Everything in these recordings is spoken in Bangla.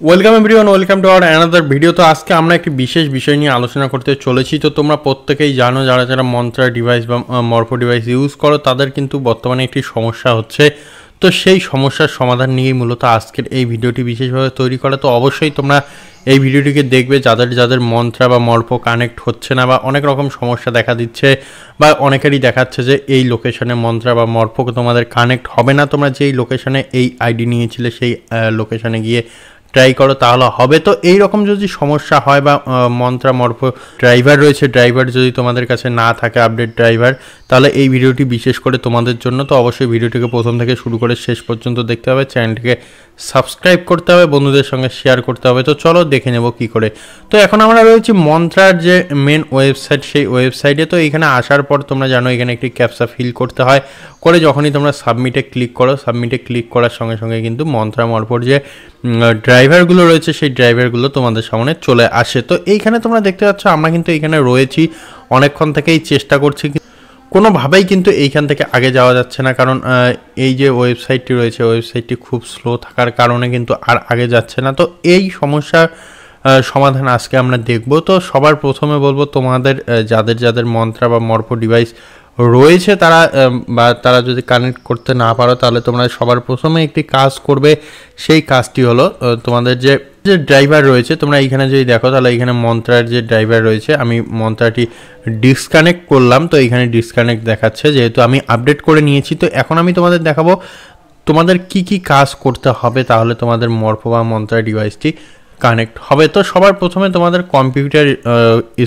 Welcome everyone, welcome to our another video. তো আজকে আমরা একটি বিশেষ বিষয় নিয়ে আলোচনা করতে চলেছি। তো তোমরা প্রত্যেকেই জানো, যারা যারা মন্ত্রা ডিভাইস বা মরফো ডিভাইস ইউজ করো তাদের কিন্তু বর্তমানে একটি সমস্যা হচ্ছে। তো সেই সমস্যার সমাধান নিয়েই মূলত আজকের এই ভিডিওটি বিশেষভাবে তৈরি করা। তো অবশ্যই তোমরা এই ভিডিওটিকে দেখবে যাদের যাদের মন্ত্রা বা মরফো কানেক্ট হচ্ছে না বা অনেক রকম সমস্যা দেখা দিচ্ছে, বা অনেকেরই দেখাচ্ছে যে এই লোকেশনে মন্ত্রা বা মরফো তোমাদের কানেক্ট হবে না। তোমরা যেই লোকেশনে এই আইডি নিয়েছিলে সেই লোকেশনে গিয়ে ট্রাই করো তাহলে হবে। তো এই রকম যদি সমস্যা হয় বা মন্ত্রা মরফো ড্রাইভার রয়েছে, ড্রাইভার যদি তোমাদের কাছে না থাকে আপডেট ড্রাইভার, তাহলে এই ভিডিওটি বিশেষ করে তোমাদের জন্য। তো অবশ্যই ভিডিওটিকে প্রথম থেকে শুরু করে শেষ পর্যন্ত দেখতে হবে, চ্যানেলটিকে সাবস্ক্রাইব করতে হবে, বন্ধুদের সঙ্গে শেয়ার করতে হবে। তো চলো দেখে নেব কি করে। তো এখন আমরা রয়েছি মন্ত্রার যে মেন ওয়েবসাইট, সেই ওয়েবসাইটে। তো এখানে আসার পর তোমরা জানো এখানে একটি ক্যাপচা ফিল করতে হয়, করে যখনই তোমরা সাবমিটে ক্লিক করো, সাবমিটে ক্লিক করার সঙ্গে সঙ্গে কিন্তু মন্ত্রা মরফোর যে ড্রাইভারগুলো রয়েছে সেই ড্রাইভারগুলো তোমাদের সামনে চলে আসে। তো এইখানে তোমরা দেখতে পাচ্ছ আমরা কিন্তু এইখানে রয়েছি, অনেকক্ষণ থেকেই চেষ্টা করছি, কোনোভাবেই কিন্তু এইখান থেকে আগে যাওয়া যাচ্ছে না। কারণ এই যে ওয়েবসাইটটি রয়েছে, ওয়েবসাইটটি খুব স্লো থাকার কারণে কিন্তু আর আগে যাচ্ছে না। তো এই সমস্যার সমাধান আজকে আমরা দেখব। তো সবার প্রথমে বলবো, তোমাদের যাদের যাদের মন্ত্রা বা মরফো ডিভাইস রয়েছে তারা যদি কানেক্ট করতে না পারো, তাহলে তোমরা সবার প্রথমে একটি কাজ করবে। সেই কাজটি হলো, তোমাদের যে ড্রাইভার রয়েছে, তোমরা এইখানে যদি দেখো তাহলে এইখানে মন্ত্রার যে ড্রাইভার রয়েছে, আমি মন্ত্রাটি ডিসকানেক্ট করলাম। তো এইখানে ডিসকানেক্ট দেখাচ্ছে, যেহেতু আমি আপডেট করে নিয়েছি। তো এখন আমি তোমাদের দেখাবো তোমাদের কি কি কাজ করতে হবে, তাহলে তোমাদের মরফো বা মন্ত্রা ডিভাইসটি কানেক্ট হবে। তো সবার প্রথমে তোমাদের কম্পিউটার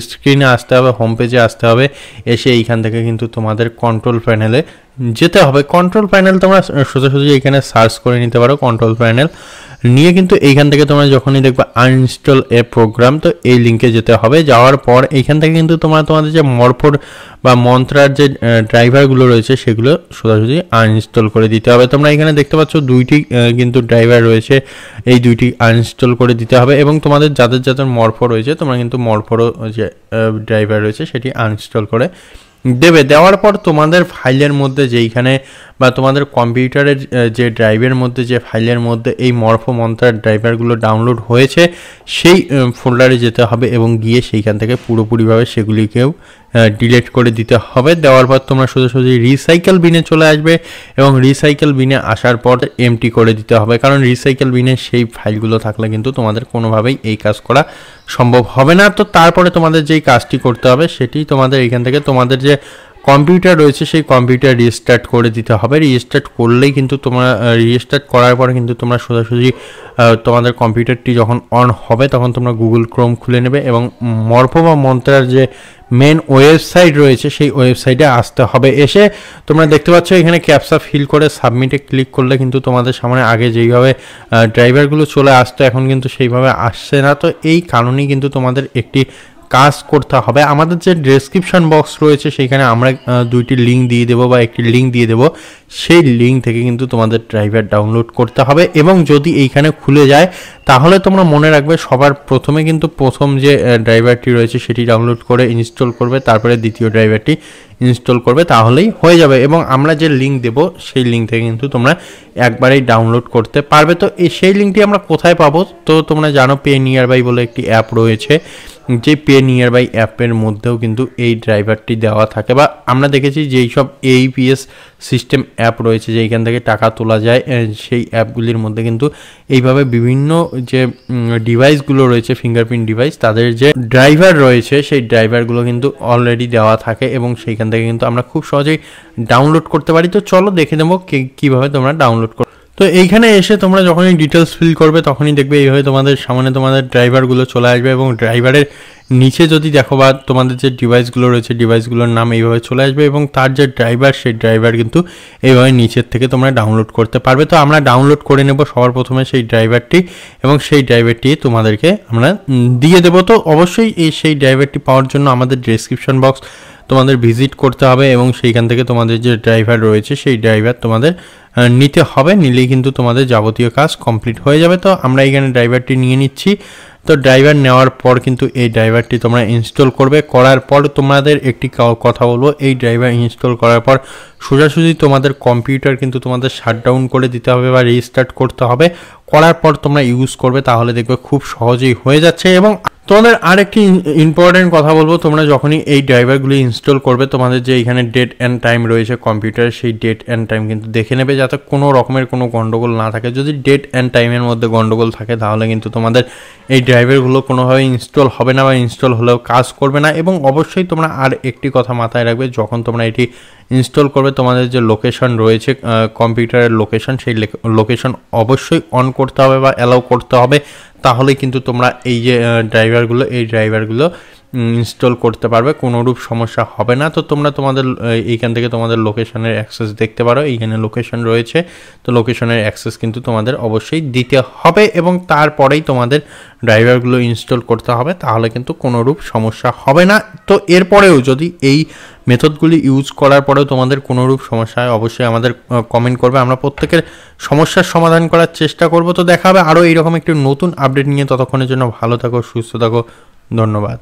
স্ক্রিনে আসতে হবে, হোম পেজে আসতে হবে। এসে এইখান থেকে কিন্তু তোমাদের কন্ট্রোল প্যানেলে যেতে হবে। কন্ট্রোল প্যানেল তোমরা সোজাসুজি এখানে সার্চ করে নিতে পারো। কন্ট্রোল প্যানেল নিয়ে কিন্তু এইখান থেকে তোমরা যখনই দেখবে আনইনস্টল এ প্রোগ্রাম, তো এই লিঙ্কে যেতে হবে। যাওয়ার পর এইখান থেকে কিন্তু তোমাদের যে মরফোর বা মন্ত্রার যে ড্রাইভারগুলো রয়েছে সেগুলো সোজাসুজি আনইনস্টল করে দিতে হবে। তোমরা এখানে দেখতে পাচ্ছ দুইটি কিন্তু ড্রাইভার রয়েছে, এই দুইটি আনইনস্টল করে দিতে হবে। এবং তোমাদের যাদের যাদের মরফো রয়েছে, তোমরা কিন্তু মরফোরও যে ড্রাইভার রয়েছে সেটি আনইনস্টল করে দেবে। দেওয়ার পর তোমাদের ফাইলের মধ্যে যেইখানে বা তোমাদের কম্পিউটারের যে ড্রাইভের মধ্যে, যে ফাইলের মধ্যে এই মরফো মন্ত্রার ড্রাইভারগুলো ডাউনলোড হয়েছে, সেই ফোল্ডারে যেতে হবে এবং গিয়ে সেইখান থেকে পুরোপুরিভাবে সেগুলিকেও ডিলিট করে দিতে হবে। দেওয়ার পর তোমরা সোজাসুজি রিসাইকেল বিনে চলে আসবে এবং রিসাইকেল বিনে আসার পর এমটি করে দিতে হবে। কারণ রিসাইকেল বিনে সেই ফাইলগুলো থাকলে কিন্তু তোমাদের কোনোভাবেই এই কাজ করা সম্ভব হবে না। তো তারপরে তোমাদের যেই কাজটি করতে হবে সেটি তোমাদের এখান থেকে তোমাদের যে কম্পিউটার রয়েছে সেই কম্পিউটার রিস্টার্ট করে দিতে হবে। রিস্টার্ট করলেই কিন্তু তোমরা রিস্টার্ট করার পরে কিন্তু তোমরা সোজাসুজি তোমাদের কম্পিউটারটি যখন অন হবে তখন তোমরা গুগল ক্রোম খুলে নেবে এবং মরফো বা মন্ত্রার যে মেন ওয়েবসাইট রয়েছে সেই ওয়েবসাইটে আসতে হবে। এসে তোমরা দেখতে পাচ্ছ এখানে ক্যাপচা ফিল করে সাবমিটে ক্লিক করলে কিন্তু তোমাদের সামনে আগে যেইভাবে ড্রাইভারগুলো চলে আসতো, এখন কিন্তু সেইভাবে আসছে না। তো এই কারণেই কিন্তু তোমাদের একটি কাজ করতে হবে। আমাদের যে ডেসক্রিপশন বক্স রয়েছে সেইখানে আমরা দুইটি লিঙ্ক দিয়ে দেবো বা একটি লিঙ্ক দিয়ে দেবো। সেই লিঙ্ক থেকে কিন্তু তোমাদের ড্রাইভার ডাউনলোড করতে হবে এবং যদি এইখানে খুলে যায় তাহলে তোমরা মনে রাখবে সবার প্রথমে কিন্তু প্রথম যে ড্রাইভারটি রয়েছে সেটি ডাউনলোড করে ইনস্টল করবে, তারপরে দ্বিতীয় ড্রাইভারটি ইনস্টল করবে, তাহলেই হয়ে যাবে। এবং আমরা যে লিঙ্ক দেব সেই লিঙ্ক থেকে কিন্তু তোমরা একবারেই ডাউনলোড করতে পারবে। তো সেই লিঙ্কটি আমরা কোথায় পাবো? তো তোমরা জানো পে নিয়ার বাই বলে একটি অ্যাপ রয়েছে, যে পে নিয়ার বাই অ্যাপের মধ্যেও কিন্তু এই ড্রাইভারটি দেওয়া থাকে। বা আমরা দেখেছি যেই সব এইপিএস সিস্টেম অ্যাপ রয়েছে যেইখান থেকে টাকা তোলা যায়, সেই অ্যাপগুলির মধ্যে কিন্তু এইভাবে বিভিন্ন যে ডিভাইসগুলো রয়েছে, ফিঙ্গারপ্রিন্ট ডিভাইস, তাদের যে ড্রাইভার রয়েছে সেই ড্রাইভারগুলো কিন্তু অলরেডি দেওয়া থাকে এবং সেইখান থেকে কিন্তু আমরা খুব সহজেই ডাউনলোড করতে পারি। তো চলো দেখে নেবো কীভাবে তোমরা ডাউনলোড করো। তো এইখানে এসে তোমরা যখনই ডিটেলস ফিল করবে তখনই দেখবে এইভাবে তোমাদের সামনে তোমাদের ড্রাইভারগুলো চলে আসবে এবং ড্রাইভারের নিচে যদি দেখো বা তোমাদের যে ডিভাইসগুলো রয়েছে ডিভাইসগুলোর নাম এইভাবে চলে আসবে এবং তার যে ড্রাইভার সেই ড্রাইভার কিন্তু এইভাবে নিচের থেকে তোমরা ডাউনলোড করতে পারবে। তো আমরা ডাউনলোড করে নেব সবার প্রথমে সেই ড্রাইভারটি এবং সেই ড্রাইভারটি তোমাদেরকে আমরা দিয়ে দেবো। তো অবশ্যই সেই ড্রাইভারটি পাওয়ার জন্য আমাদের ডেসক্রিপশন বক্স তোমাদের ভিজিট করতে হবে এবং সেইখান থেকে তোমাদের যে ড্রাইভার রয়েছে সেই ড্রাইভার তোমাদের নিতে হবে, নিলেই কিন্তু তোমাদের যাবতীয় কাজ কমপ্লিট হয়ে যাবে। তো আমরা এখানে ড্রাইভারটি নিয়ে নিচ্ছি। তো ড্রাইভার নেওয়ার পর কিন্তু এই ড্রাইভারটি তোমরা ইনস্টল করবে, করার পর তোমাদের একটি কথা বলবো, এই ড্রাইভার ইনস্টল করার পর সোজাসুজি তোমাদের কম্পিউটার কিন্তু তোমাদের শাটডাউন করে দিতে হবে বা রিস্টার্ট করতে হবে, করার পর তোমরা ইউজ করবে, তাহলে দেখবে খুব সহজেই হয়ে যাচ্ছে। এবং তোমাদের আরেকটি ইম্পর্টেন্ট কথা বলবো, তোমরা যখনই এই ড্রাইভারগুলি ইনস্টল করবে তোমাদের যে এখানে ডেট অ্যান্ড টাইম রয়েছে কম্পিউটারে, সেই ডেট অ্যান্ড টাইম কিন্তু দেখে নেবে যাতে কোনো রকমের কোনো গন্ডগোল না থাকে। যদি ডেট অ্যান্ড টাইমের মধ্যে গন্ডগোল থাকে তাহলে কিন্তু তোমাদের এই ড্রাইভারগুলো কোনোভাবে ইনস্টল হবে না বা ইনস্টল হলেও কাজ করবে না। এবং অবশ্যই তোমরা আর একটি কথা মাথায় রাখবে, যখন তোমরা এটি ইনস্টল করবে তোমাদের যে লোকেশন রয়েছে কম্পিউটারের লোকেশন, সেই লোকেশন অবশ্যই অন করতে হবে বা অ্যালাউ করতে হবে, তাহলে কিন্তু তোমরা এই যে ড্রাইভারগুলো ইনস্টল করতে পারবে, কোনোরূপ সমস্যা হবে না। তো তোমরা তোমাদের এইখান থেকে তোমাদের লোকেশনের অ্যাক্সেস দেখতে পারো, এইখানে লোকেশন রয়েছে, তো লোকেশনের অ্যাক্সেস কিন্তু তোমাদের অবশ্যই দিতে হবে এবং তারপরেই তোমাদের ড্রাইভারগুলো ইনস্টল করতে হবে, তাহলে কিন্তু কোনোরূপ সমস্যা হবে না। তো এরপরেও যদি এই মেথডগুলি ইউজ করার পরেও তোমাদের কোনোরূপ সমস্যা হয় অবশ্যই আমাদের কমেন্ট করবে, আমরা প্রত্যেকের সমস্যার সমাধান করার চেষ্টা করব। তো দেখা হবে আরও এইরকম একটি নতুন আপডেট নিয়ে, ততক্ষণের জন্য ভালো থাকো, সুস্থ থাকো, ধন্যবাদ।